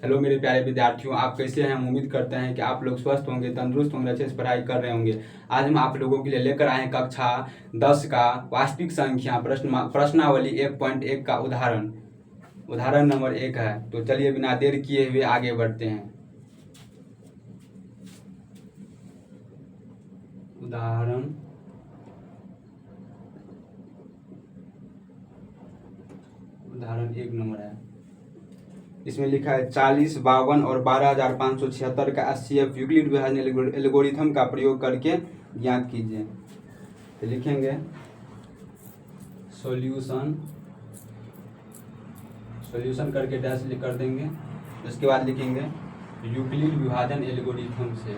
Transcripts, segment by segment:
Hello मेरे प्यारे विद्यार्थियों, आप कैसे हैं? हम उम्मीद करते हैं कि आप लोग स्वस्थ होंगे, तंदुरुस्त होंगे, अच्छे से पढ़ाई कर रहे होंगे। आज हम आप लोगों के लिए लेकर आए हैं कक्षा 10 का वास्तविक संख्या प्रश्नावली 1.1 का उदाहरण नंबर 1 है। तो चलिए बिना देर किए हुए आगे बढ़ते हैं। उदाहरण 1 नंबर है। इसमें लिखा है 40, 52 और 12,576 का HCF यूक्लिड विभाजन एल्गोरिथम का प्रयोग करके ज्ञात कीजिए। तो लिखेंगे सॉल्यूशन करके डैश कर देंगे। उसके बाद लिखेंगे यूक्लिड विभाजन एल्गोरिथम से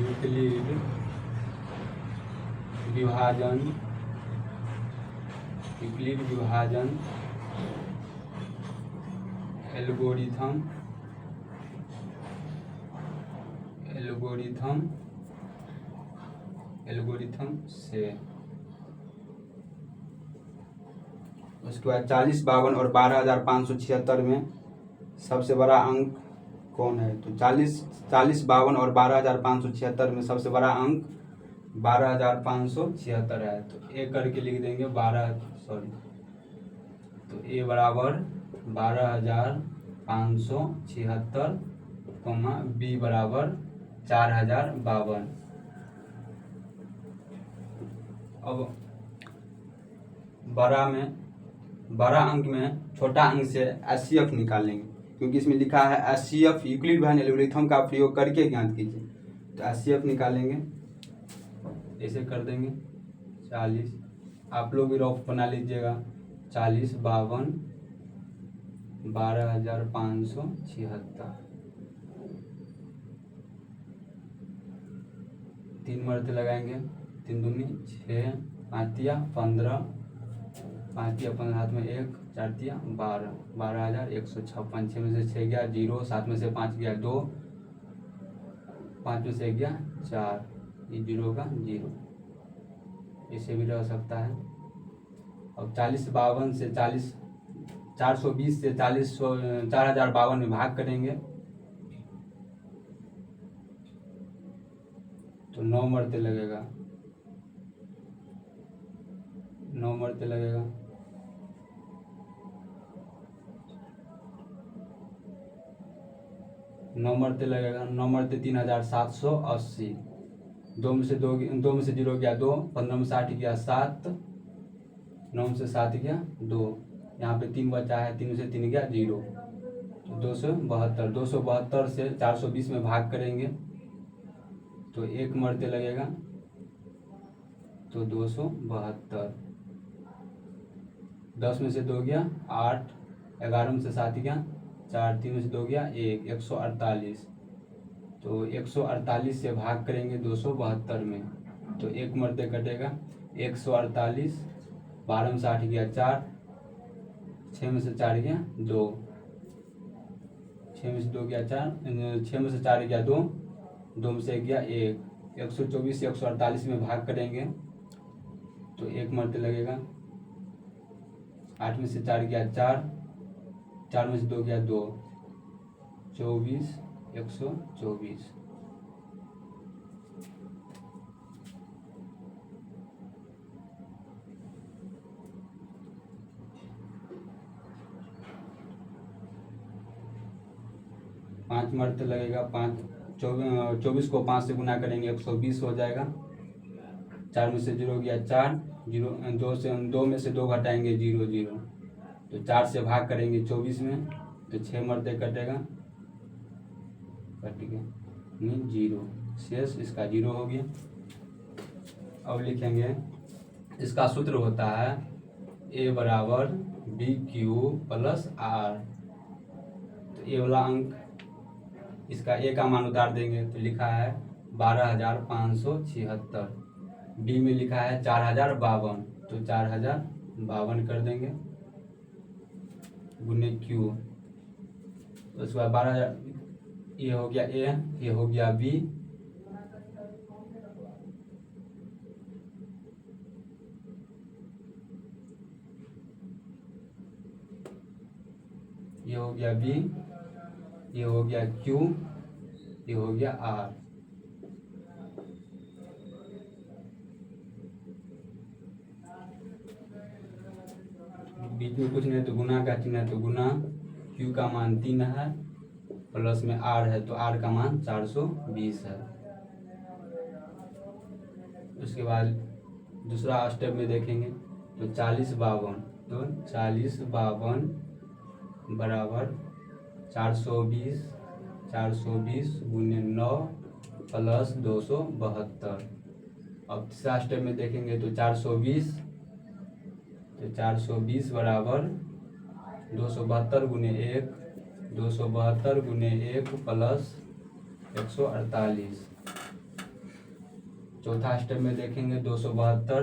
यूक्लिड विभाजन एल्गोरिथम से। उसके बाद 40, 52 और 12,576 में सबसे बड़ा अंक कौन है? तो 40, 52 और 12,576 में सबसे बड़ा अंक 12,576 है। तो ए करके लिख देंगे तो ए बराबर 12,576, बी बराबर 4,052। अब बड़ा अंक में छोटा अंक से HCF निकालेंगे, क्योंकि इसमें लिखा है HCF यूक्लिड विभाजन एल्गोरिथम का प्रयोग करके ज्ञात कीजिए। तो HCF निकालेंगे, ऐसे कर देंगे 40। आप लोग भी रफ बना लीजिएगा। 40, 52, 12,576, 3 मरते लगाएंगे। 3 दूनी 6, 5 तिया 15, 5 तिया 15 हाथ में 1, 4 तिया 12, 12,156। 6 में से 6 गया 0, 7 में से 5 गया 2, 5 में से 1 गया 4, ये 0 का 0, इसे भी रह सकता है। अब 40, 52 से 420 से 4,052 में भाग करेंगे तो 9 मरते लगेगा। 9 मरते लगेगा। 9 मरते 3,780। 2 में से 0 गया 2, 15 में से 8 गया 7, 9 में से 7 गया 2, यहाँ पे 3 बचा है। 3 में से 3 गया 0, तो 272 से 420 में भाग करेंगे तो 1 मरते लगेगा, तो 272। 10 में से 2 गया 8, 11 में से 7 गया 4, 3 में से 2 गया 1, 148। तो 148 से भाग करेंगे 272 में, तो 1 मरते कटेगा 148। 12 में से 8 गया 4, 6 में से 4 गया 2, 6 में से 2 गया 4, 6 में से 4 गया 2, 2 में से 1 गया 1। 124 से 148 में भाग करेंगे तो 1 मरते लगेगा। 8 में से 4 गया 4, 4 में से 2 गया 2, 24, 124। पाँच मरते लगेगा। 24 को 5 से गुना करेंगे 120 हो जाएगा। 4 में से 0 गया 4, 2 में से 2 घटाएंगे 0, 0, तो 4 से भाग करेंगे 24 में, तो 6 मरते कटेगा, कट गया नहीं 0, शेष इसका 0 हो गया। अब लिखेंगे इसका सूत्र होता है A बराबर BQ प्लस R। तो ये वाला अंक इसका A का मान उतार देंगे तो लिखा है 12,576। B में लिखा है 4,052, तो 4,052 कर देंगे गुने Q। उसके बाद 12,000, ये हो गया A, ये हो गया B, ये हो गया बी, ये हो गया क्यू, ये हो गया आर। बीच में कुछ नहीं है तो गुना का चिन्ह है, तो गुना क्यू का मान 3 है, प्लस में आर है तो आर का मान 420 है। उसके बाद दूसरा स्टेप में देखेंगे तो 40/52, तो 40/52 बराबर 420, 420 गुने 9 प्लस 272। अब तीसरा स्टेप में देखेंगे तो 420, तो 420 बराबर 272 गुने 1, 272 गुने 1 प्लस 148। चौथा स्टेप में देखेंगे 272,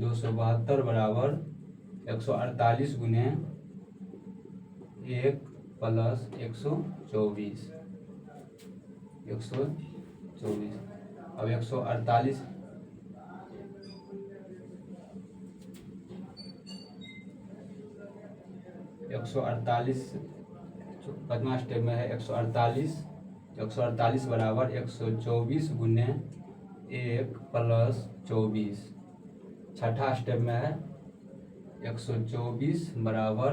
272 बराबर 148 गुने 1 प्लस 124, 124। अब 148, पाँचवा स्टेप में है 148, 148 बराबर 124 गुने 1 प्लस 24। छठा स्टेप में है 124 बराबर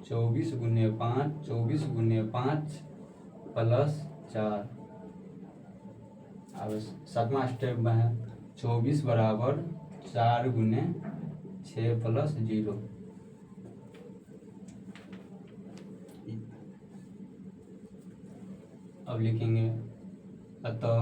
24 गुने 5, 24 गुने 5 प्लस 4। अब सातवां स्टेप में है 24 बराबर 4 गुने 6 प्लस 0। अब लिखेंगे अतः